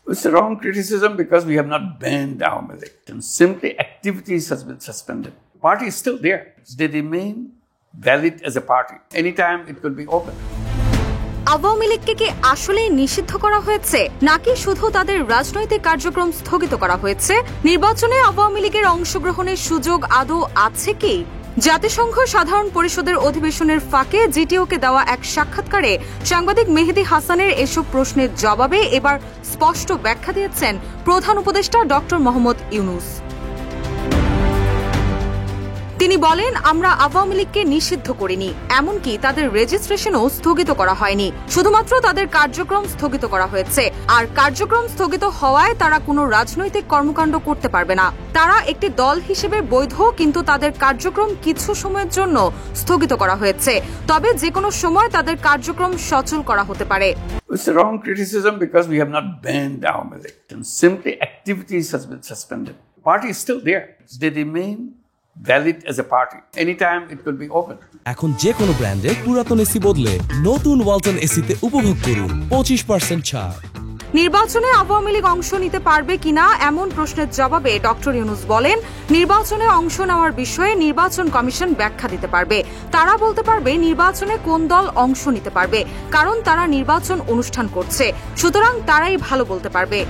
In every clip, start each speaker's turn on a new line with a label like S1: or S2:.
S1: It's a wrong criticism because we have not banned Awami League. Simply activities has been suspended. The party is still there. They remain valid as a party. Anytime it could be open.
S2: Awami লীগকে কি আসলেই নিষিদ্ধ করা হয়েছে নাকি শুধু তাদের রাজনৈতিক কার্যক্রম স্থগিত করা হয়েছে? নির্বাচনে আওয়ামী লীগের অংশগ্রহণের সুযোগ আদৌ আছে কি? জাতিসংঘ সাধারণ পরিষদের অধিবেশনের ফাঁকে জিটিওকে দেওয়া এক সাক্ষাৎকারে সাংবাদিক মেহেদী হাসানের এসব প্রশ্নের জবাবে এবার স্পষ্ট ব্যাখ্যা দিয়েছেন প্রধান উপদেষ্টা ডক্টর মোহাম্মদ ইউনূস। তিনি বলেন, আমরা আওয়ামী লীগকে নিষিদ্ধ করিনি, এমনকি তাদের রেজিস্ট্রেশনও স্থগিত করা হয়নি। শুধুমাত্র তাদের কার্যক্রম স্থগিত করা হয়েছে। আর কার্যক্রম স্থগিত হওয়ায় তারা কোনো রাজনৈতিক কর্মকাণ্ড করতে পারবে না। তারা একটি দল হিসেবে বৈধ, কিন্তু তাদের কার্যক্রম কিছু সময়ের জন্য স্থগিত করা হয়েছে। তবে যে কোনো সময় তাদের কার্যক্রম সচল করা হতে পারে।
S1: It's a wrong criticism because we have not banned Awami League. Simply activities has been suspended. The party is still there. They remain valid as a party. Anytime it could be open.
S3: এখন যে কোনো ব্র্যান্ডের পুরাতন AC বদলে নতুন ওয়ালটন এসিতে উপভোগ করুন 25% ছাড়।
S2: নির্বাচনে আওয়ামী লীগ অংশ নিতে পারবে কিনা এমন প্রশ্নের জবাবে ডক্টর ইউনূস বলেন, নির্বাচনে অংশ নেওয়ার বিষয়ে নির্বাচন কমিশন ব্যাখ্যা দিতে পারবে। তারা বলতে পারবে নির্বাচনে কোন দল অংশ নিতে পারবে, কারণ তারা নির্বাচন অনুষ্ঠান করছে, সুতরাং তারাই ভালো বলতে পারবে।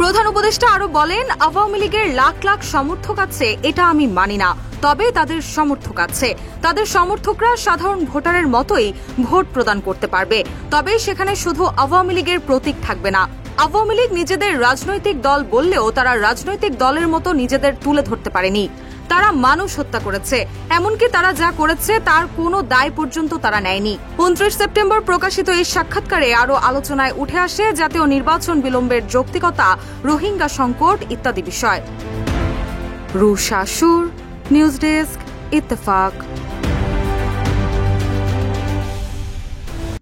S2: প্রধান উপদেষ্টা আরো বলেন, আওয়ামী লীগের লাখ লাখ সমর্থক আছে এটা আমি মানি না, তবে তাদের সমর্থক আছে। তাদের সমর্থকরা সাধারণ ভোটারের মতোই ভোট প্রদান করতে পারবে, তবে সেখানে শুধু আওয়ামী লীগের প্রতীক থাকবে না। আওয়ামী লীগ নিজেদের রাজনৈতিক দল বললেও তারা রাজনৈতিক দলের মতো নিজেদের তুলে ধরতে পারেনি। তারা মানুষ হত্যা করেছে, এমনকি তারা যা করেছে তার কোনো দায় পর্যন্ত তারা নেয়নি। 29 সেপ্টেম্বর প্রকাশিত এই সাক্ষাৎকারে আরো আলোচনায় উঠে আসে জাতীয় নির্বাচন বিলম্বের যৌক্তিকতা, রোহিঙ্গা সংকট ইত্যাদি বিষয়। রুশা সুর, নিউজ ডেস্ক, ইত্তেফাক।